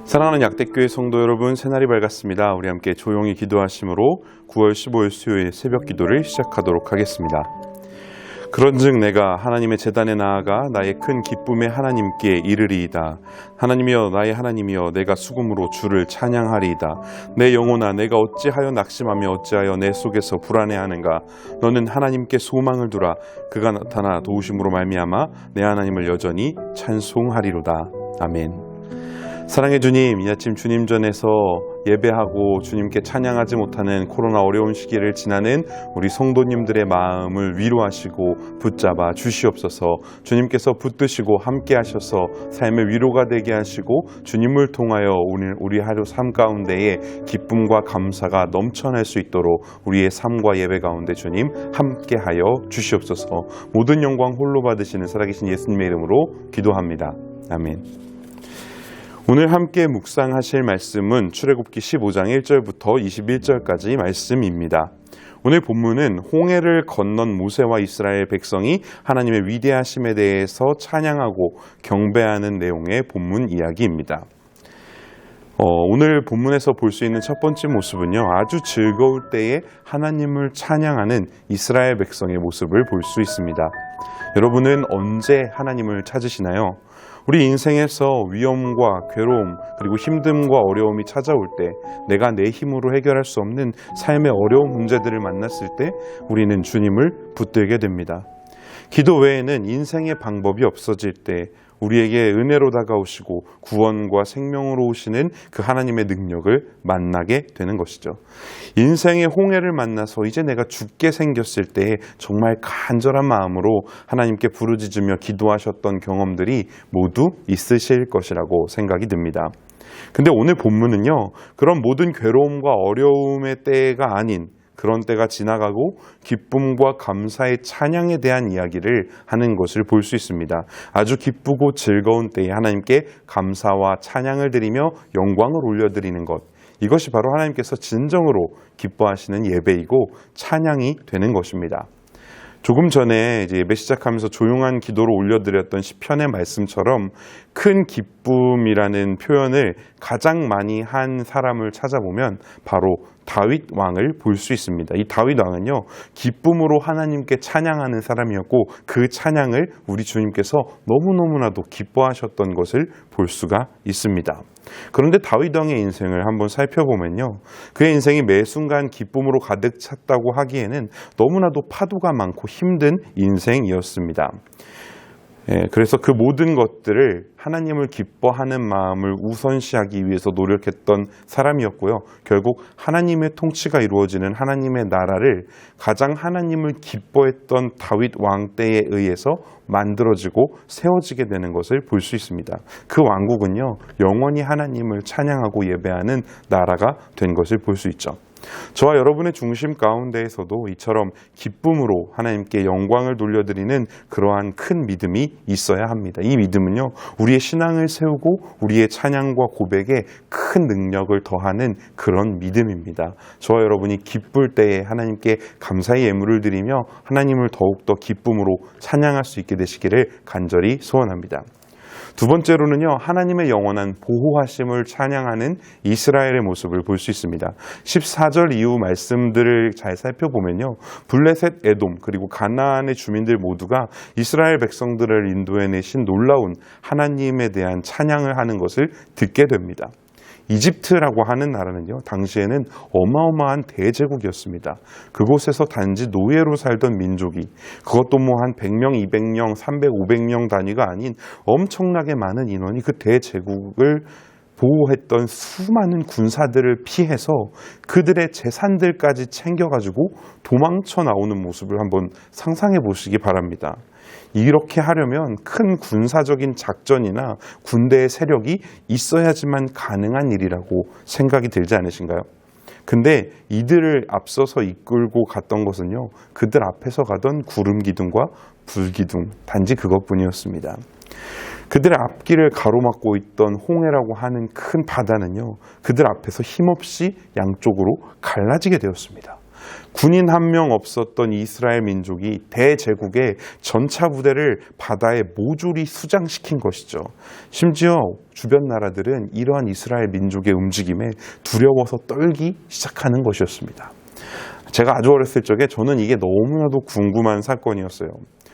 사랑하는 약대교회 성도 여러분, 새날이 밝았습니다. 우리 함께 조용히 기도하심으로 9월 15일 수요일 새벽 기도를 시작하도록 하겠습니다. 그런즉 내가 하나님의 제단에 나아가 나의 큰 기쁨의 하나님께 이르리이다. 하나님이여, 나의 하나님이여, 내가 수금으로 주를 찬양하리이다. 내 영혼아, 내가 어찌하여 낙심하며 어찌하여 내 속에서 불안해하는가. 너는 하나님께 소망을 두라. 그가 나타나 도우심으로 말미암아 내 하나님을 여전히 찬송하리로다. 아멘. 사랑의 주님, 이 아침 주님 전에서 예배하고 주님께 찬양하지 못하는 코로나 어려운 시기를 지나는 우리 성도님들의 마음을 위로하시고 붙잡아 주시옵소서. 주님께서 붙드시고 함께 하셔서 삶의 위로가 되게 하시고 주님을 통하여 우리 하루 삶 가운데에 기쁨과 감사가 넘쳐날 수 있도록 우리의 삶과 예배 가운데 주님 함께 하여 주시옵소서. 모든 영광 홀로 받으시는 살아계신 예수님의 이름으로 기도합니다. 아멘. 오늘 함께 묵상하실 말씀은 출애굽기 15장 1절부터 21절까지 말씀입니다. 오늘 본문은 홍해를 건넌 모세와 이스라엘 백성이 하나님의 위대하심에 대해서 찬양하고 경배하는 내용의 본문 이야기입니다. 오늘 본문에서 볼 수 있는 첫 번째 모습은요, 아주 즐거울 때에 하나님을 찬양하는 이스라엘 백성의 모습을 볼 수 있습니다. 여러분은 언제 하나님을 찾으시나요? 우리 인생에서 위험과 괴로움 그리고 힘듦과 어려움이 찾아올 때, 내가 내 힘으로 해결할 수 없는 삶의 어려운 문제들을 만났을 때 우리는 주님을 붙들게 됩니다. 기도 외에는 인생의 방법이 없어질 때 우리에게 은혜로 다가오시고 구원과 생명으로 오시는 그 하나님의 능력을 만나게 되는 것이죠. 인생의 홍해를 만나서 이제 내가 죽게 생겼을 때 정말 간절한 마음으로 하나님께 부르짖으며 기도하셨던 경험들이 모두 있으실 것이라고 생각이 듭니다. 근데 오늘 본문은요, 그런 모든 괴로움과 어려움의 때가 아닌 그런 때가 지나가고 기쁨과 감사의 찬양에 대한 이야기를 하는 것을 볼 수 있습니다. 아주 기쁘고 즐거운 때에 하나님께 감사와 찬양을 드리며 영광을 올려드리는 것, 이것이 바로 하나님께서 진정으로 기뻐하시는 예배이고 찬양이 되는 것입니다. 조금 전에 이제 예배 시작하면서 조용한 기도로 올려드렸던 시편의 말씀처럼 큰 기쁨이라는 표현을 가장 많이 한 사람을 찾아보면 바로 다윗 왕을 볼 수 있습니다. 이 다윗 왕은요, 기쁨으로 하나님께 찬양하는 사람이었고 그 찬양을 우리 주님께서 너무너무나도 기뻐하셨던 것을 볼 수가 있습니다. 그런데 다윗 왕의 인생을 한번 살펴보면요, 그의 인생이 매 순간 기쁨으로 가득 찼다고 하기에는 너무나도 파도가 많고 힘든 인생이었습니다. 그래서 그 모든 것들을 하나님을 기뻐하는 마음을 우선시하기 위해서 노력했던 사람이었고요. 결국 하나님의 통치가 이루어지는 하나님의 나라를 가장 하나님을 기뻐했던 다윗 왕 때에 의해서 만들어지고 세워지게 되는 것을 볼 수 있습니다. 그 왕국은요, 영원히 하나님을 찬양하고 예배하는 나라가 된 것을 볼 수 있죠. 저와 여러분의 중심 가운데에서도 이처럼 기쁨으로 하나님께 영광을 돌려드리는 그러한 큰 믿음이 있어야 합니다. 이 믿음은요, 우리의 신앙을 세우고 우리의 찬양과 고백에 큰 능력을 더하는 그런 믿음입니다. 저와 여러분이 기쁠 때에 하나님께 감사의 예물을 드리며 하나님을 더욱더 기쁨으로 찬양할 수 있게 되시기를 간절히 소원합니다. 두 번째로는요, 하나님의 영원한 보호하심을 찬양하는 이스라엘의 모습을 볼 수 있습니다. 14절 이후 말씀들을 잘 살펴보면요, 블레셋, 에돔 그리고 가나안의 주민들 모두가 이스라엘 백성들을 인도해내신 놀라운 하나님에 대한 찬양을 하는 것을 듣게 됩니다. 이집트라고 하는 나라는요, 당시에는 어마어마한 대제국이었습니다. 그곳에서 단지 노예로 살던 민족이, 그것도 뭐 한 100명, 200명, 300, 500명 단위가 아닌 엄청나게 많은 인원이 그 대제국을 보호했던 수많은 군사들을 피해서 그들의 재산들까지 챙겨가지고 도망쳐 나오는 모습을 한번 상상해 보시기 바랍니다. 이렇게 하려면 큰 군사적인 작전이나 군대의 세력이 있어야지만 가능한 일이라고 생각이 들지 않으신가요? 근데 이들을 앞서서 이끌고 갔던 것은요, 그들 앞에서 가던 구름 기둥과 불 기둥, 단지 그것뿐이었습니다. 그들의 앞길을 가로막고 있던 홍해라고 하는 큰 바다는요, 그들 앞에서 힘없이 양쪽으로 갈라지게 되었습니다. 군인 한 명 없었던 이스라엘 민족이 대제국의 전차 부대를 바다에 모조리 수장시킨 것이죠. 심지어 주변 나라들은 이러한 이스라엘 민족의 움직임에 두려워서 떨기 시작하는 것이었습니다. 제가 아주 어렸을 적에 저는 이게 너무나도 궁금한 사건이었어요.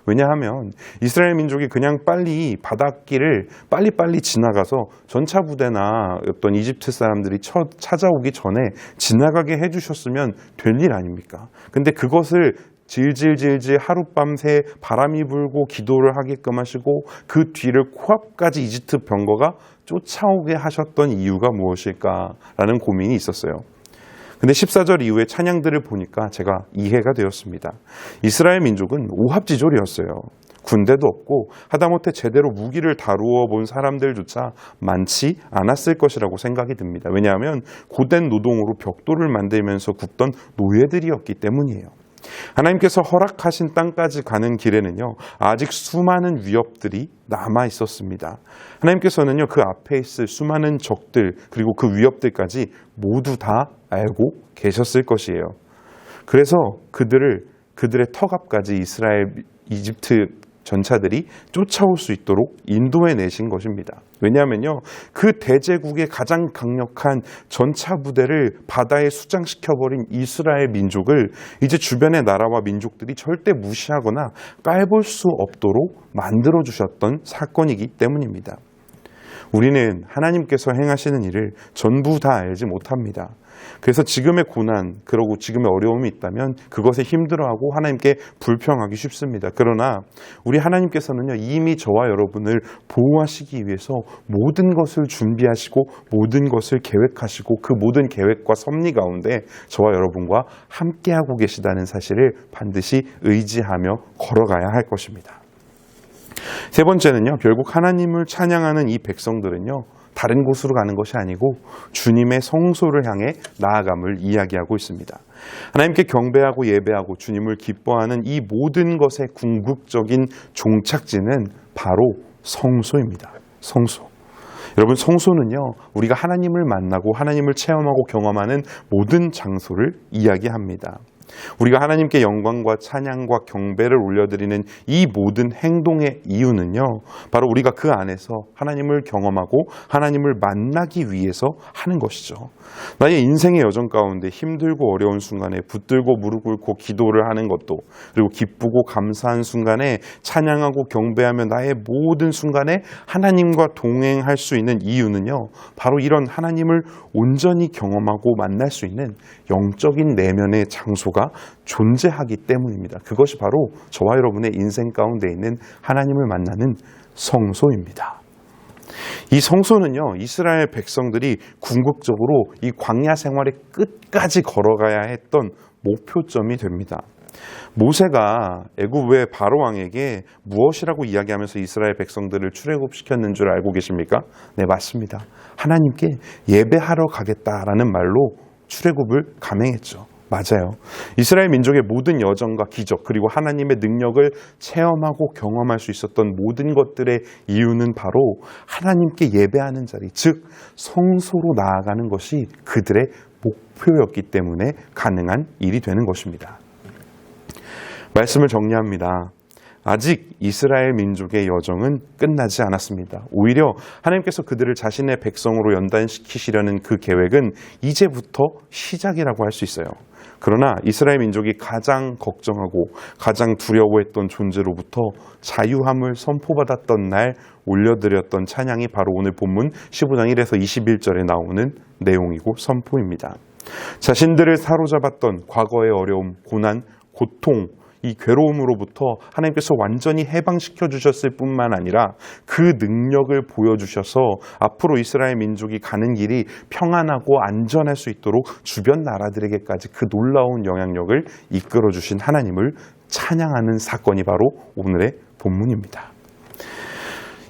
왜냐하면 이스라엘 민족이 그냥 빨리 바닷길을 빨리빨리 지나가서 전차 부대나 어떤 이집트 사람들이 찾아오기 전에 지나가게 해주셨으면 될 일 아닙니까? 근데 그것을 질질질질 하룻밤새 바람이 불고 기도를 하게끔 하시고 그 뒤를 코앞까지 이집트 병거가 쫓아오게 하셨던 이유가 무엇일까라는 고민이 있었어요. 근데 14절 이후에 찬양들을 보니까 제가 이해가 되었습니다. 이스라엘 민족은 오합지졸이었어요. 군대도 없고 하다못해 제대로 무기를 다루어 본 사람들조차 많지 않았을 것이라고 생각이 듭니다. 왜냐하면 고된 노동으로 벽돌을 만들면서 굽던 노예들이었기 때문이에요. 하나님께서 허락하신 땅까지 가는 길에는요, 아직 수많은 위협들이 남아 있었습니다. 하나님께서는요, 그 앞에 있을 수많은 적들 그리고 그 위협들까지 모두 다 알고 계셨을 것이에요. 그래서 그들의 턱 앞까지 이집트 전차들이 쫓아올 수 있도록 인도해 내신 것입니다. 왜냐하면요, 그 대제국의 가장 강력한 전차 부대를 바다에 수장시켜버린 이스라엘 민족을 이제 주변의 나라와 민족들이 절대 무시하거나 깔볼 수 없도록 만들어주셨던 사건이기 때문입니다. 우리는 하나님께서 행하시는 일을 전부 다 알지 못합니다. 그래서 지금의 고난, 그리고 지금의 어려움이 있다면 그것에 힘들어하고 하나님께 불평하기 쉽습니다. 그러나 우리 하나님께서는요, 이미 저와 여러분을 보호하시기 위해서 모든 것을 준비하시고 모든 것을 계획하시고 그 모든 계획과 섭리 가운데 저와 여러분과 함께하고 계시다는 사실을 반드시 의지하며 걸어가야 할 것입니다. 세 번째는요, 결국 하나님을 찬양하는 이 백성들은요, 다른 곳으로 가는 것이 아니고 주님의 성소를 향해 나아감을 이야기하고 있습니다. 하나님께 경배하고 예배하고 주님을 기뻐하는 이 모든 것의 궁극적인 종착지는 바로 성소입니다. 성소. 여러분, 성소는요, 우리가 하나님을 만나고 하나님을 체험하고 경험하는 모든 장소를 이야기합니다. 우리가 하나님께 영광과 찬양과 경배를 올려드리는 이 모든 행동의 이유는요, 바로 우리가 그 안에서 하나님을 경험하고 하나님을 만나기 위해서 하는 것이죠. 나의 인생의 여정 가운데 힘들고 어려운 순간에 붙들고 무릎 꿇고 기도를 하는 것도, 그리고 기쁘고 감사한 순간에 찬양하고 경배하며 나의 모든 순간에 하나님과 동행할 수 있는 이유는요, 바로 이런 하나님을 온전히 경험하고 만날 수 있는 영적인 내면의 장소가 존재하기 때문입니다. 그것이 바로 저와 여러분의 인생 가운데 있는 하나님을 만나는 성소입니다. 이 성소는요, 이스라엘 백성들이 궁극적으로 이 광야 생활의 끝까지 걸어가야 했던 목표점이 됩니다. 모세가 애굽의 바로 왕에게 무엇이라고 이야기하면서 이스라엘 백성들을 출애굽시켰는 줄 알고 계십니까? 네, 맞습니다. 하나님께 예배하러 가겠다라는 말로 출애굽을 감행했죠. 맞아요. 이스라엘 민족의 모든 여정과 기적, 그리고 하나님의 능력을 체험하고 경험할 수 있었던 모든 것들의 이유는 바로 하나님께 예배하는 자리, 즉 성소로 나아가는 것이 그들의 목표였기 때문에 가능한 일이 되는 것입니다. 말씀을 정리합니다. 아직 이스라엘 민족의 여정은 끝나지 않았습니다. 오히려 하나님께서 그들을 자신의 백성으로 연단시키시려는 그 계획은 이제부터 시작이라고 할 수 있어요. 그러나 이스라엘 민족이 가장 걱정하고 가장 두려워했던 존재로부터 자유함을 선포받았던 날 올려드렸던 찬양이 바로 오늘 본문 15장 1에서 21절에 나오는 내용이고 선포입니다. 자신들을 사로잡았던 과거의 어려움, 고난, 고통, 이 괴로움으로부터 하나님께서 완전히 해방시켜 주셨을 뿐만 아니라 그 능력을 보여주셔서 앞으로 이스라엘 민족이 가는 길이 평안하고 안전할 수 있도록 주변 나라들에게까지 그 놀라운 영향력을 이끌어 주신 하나님을 찬양하는 사건이 바로 오늘의 본문입니다.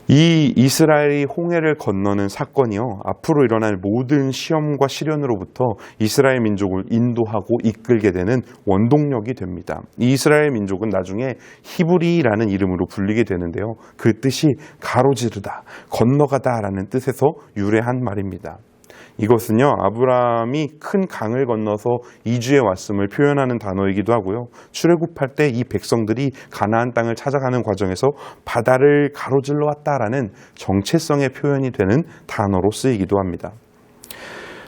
이 이스라엘이 홍해를 건너는 사건이요, 앞으로 일어날 모든 시험과 시련으로부터 이스라엘 민족을 인도하고 이끌게 되는 원동력이 됩니다. 이 이스라엘 민족은 나중에 히브리라는 이름으로 불리게 되는데요, 그 뜻이 가로지르다, 건너가다라는 뜻에서 유래한 말입니다. 이것은요, 아브라함이 큰 강을 건너서 이주해 왔음을 표현하는 단어이기도 하고요. 출애굽할 때 이 백성들이 가나안 땅을 찾아가는 과정에서 바다를 가로질러 왔다라는 정체성의 표현이 되는 단어로 쓰이기도 합니다.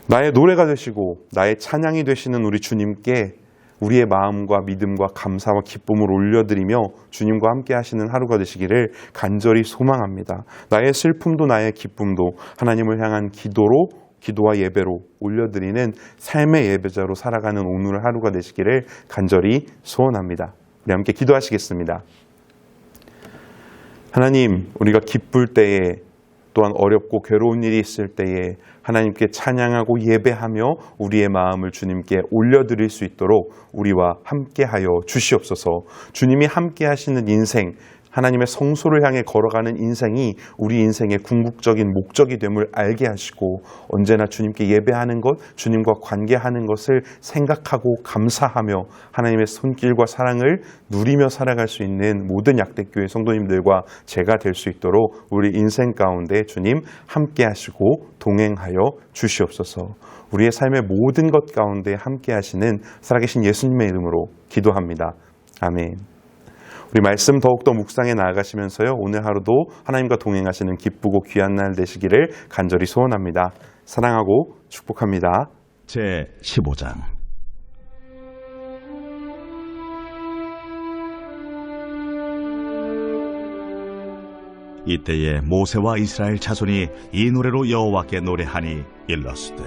나의 노래가 되시고 나의 찬양이 되시는 우리 주님께 우리의 마음과 믿음과 감사와 기쁨을 올려드리며 주님과 함께 하시는 하루가 되시기를 간절히 소망합니다. 나의 슬픔도 나의 기쁨도 하나님을 향한 기도와 예배로 올려드리는 삶의 예배자로 살아가는 오늘 하루가 되시기를 간절히 소원합니다. 우리 함께 기도하시겠습니다. 하나님, 우리가 기쁠 때에 또한 어렵고 괴로운 일이 있을 때에 하나님께 찬양하고 예배하며 우리의 마음을 주님께 올려드릴 수 있도록 우리와 함께하여 주시옵소서. 주님이 함께 하시는 인생, 하나님의 성소를 향해 걸어가는 인생이 우리 인생의 궁극적인 목적이 됨을 알게 하시고 언제나 주님께 예배하는 것, 주님과 관계하는 것을 생각하고 감사하며 하나님의 손길과 사랑을 누리며 살아갈 수 있는 모든 약대교회 성도님들과 제가 될 수 있도록 우리 인생 가운데 주님 함께 하시고 동행하여 주시옵소서. 우리의 삶의 모든 것 가운데 함께 하시는 살아계신 예수님의 이름으로 기도합니다. 아멘. 우리 말씀 더욱더 묵상해 나아가시면서요, 오늘 하루도 하나님과 동행하시는 기쁘고 귀한 날 되시기를 간절히 소원합니다. 사랑하고 축복합니다. 제15장 이때에 모세와 이스라엘 자손이 이 노래로 여호와께 노래하니 일렀으되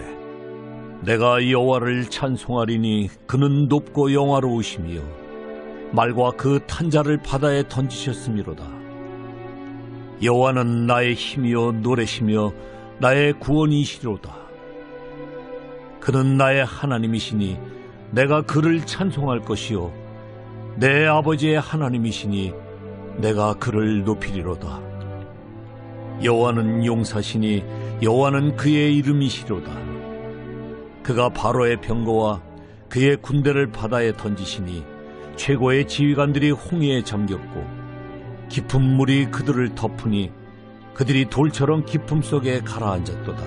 내가 여호와를 찬송하리니 그는 높고 영화로우시며 말과 그 탄자를 바다에 던지셨음이로다. 여호와는 나의 힘이요 노래시며 나의 구원이시로다. 그는 나의 하나님이시니 내가 그를 찬송할 것이요 내 아버지의 하나님이시니 내가 그를 높이리로다. 여호와는 용사시니 여호와는 그의 이름이시로다. 그가 바로의 병거와 그의 군대를 바다에 던지시니 최고의 지휘관들이 홍해에 잠겼고 깊은 물이 그들을 덮으니 그들이 돌처럼 깊음 속에 가라앉았도다.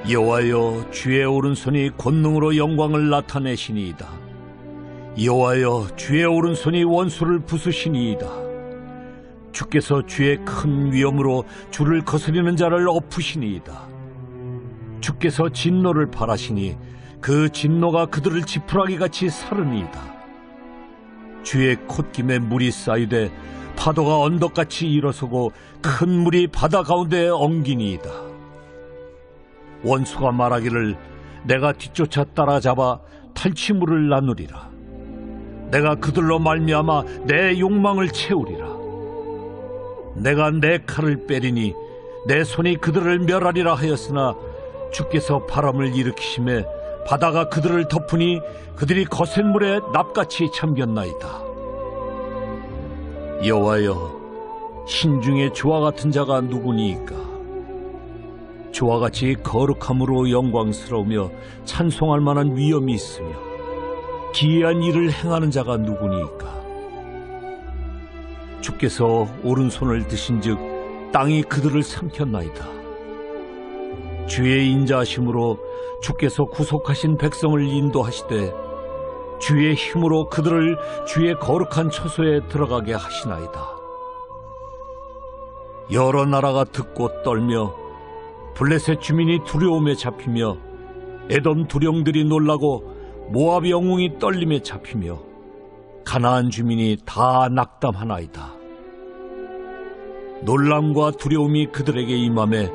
여호와여, 주의 오른손이 권능으로 영광을 나타내시니이다. 여호와여, 주의 오른손이 원수를 부수시니이다. 주께서 주의 큰 위엄으로 주를 거스리는 자를 엎으시니이다. 주께서 진노를 발하시니 그 진노가 그들을 지푸라기같이 사르니이다. 주의 콧김에 물이 쌓이되 파도가 언덕같이 일어서고 큰 물이 바다 가운데 엉기니이다. 원수가 말하기를 내가 뒤쫓아 따라잡아 탈취물을 나누리라. 내가 그들로 말미암아 내 욕망을 채우리라. 내가 내 칼을 빼리니 내 손이 그들을 멸하리라 하였으나 주께서 바람을 일으키심에 바다가 그들을 덮으니 그들이 거센 물에 납같이 잠겼나이다. 여호와여, 신중에 주와 같은 자가 누구니이까? 주와 같이 거룩함으로 영광스러우며 찬송할 만한 위엄이 있으며 기이한 일을 행하는 자가 누구니이까? 주께서 오른손을 드신즉 땅이 그들을 삼켰나이다. 주의 인자하심으로 주께서 구속하신 백성을 인도하시되 주의 힘으로 그들을 주의 거룩한 처소에 들어가게 하시나이다. 여러 나라가 듣고 떨며 블레셋 주민이 두려움에 잡히며 에돔 두령들이 놀라고 모압 영웅이 떨림에 잡히며 가나안 주민이 다 낙담하나이다. 놀람과 두려움이 그들에게 임하매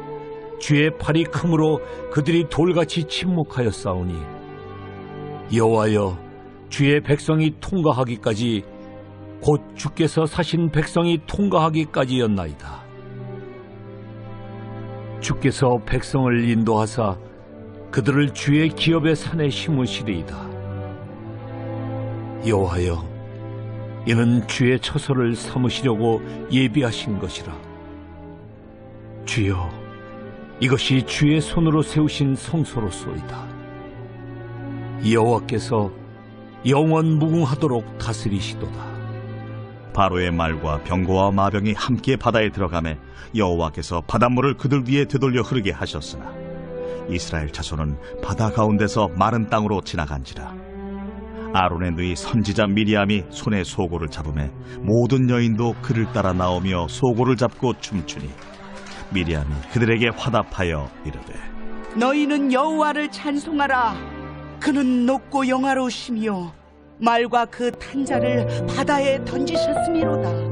주의 팔이 크므로 그들이 돌같이 침묵하였사오니 여호와여, 주의 백성이 통과하기까지 곧 주께서 사신 백성이 통과하기까지였나이다. 주께서 백성을 인도하사 그들을 주의 기업의 산에 심으시리이다. 여호와여, 이는 주의 처소를 삼으시려고 예비하신 것이라. 주여, 이것이 주의 손으로 세우신 성소로소이다. 여호와께서 영원 무궁하도록 다스리시도다. 바로의 말과 병거와 마병이 함께 바다에 들어가매 여호와께서 바닷물을 그들 위에 되돌려 흐르게 하셨으나 이스라엘 자손은 바다 가운데서 마른 땅으로 지나간지라. 아론의 누이 선지자 미리암이 손에 소고를 잡으매 모든 여인도 그를 따라 나오며 소고를 잡고 춤추니 미리암이 그들에게 화답하여 이르되 너희는 여호와를 찬송하라. 그는 높고 영화로우시며 말과 그 탄자를 바다에 던지셨음이로다.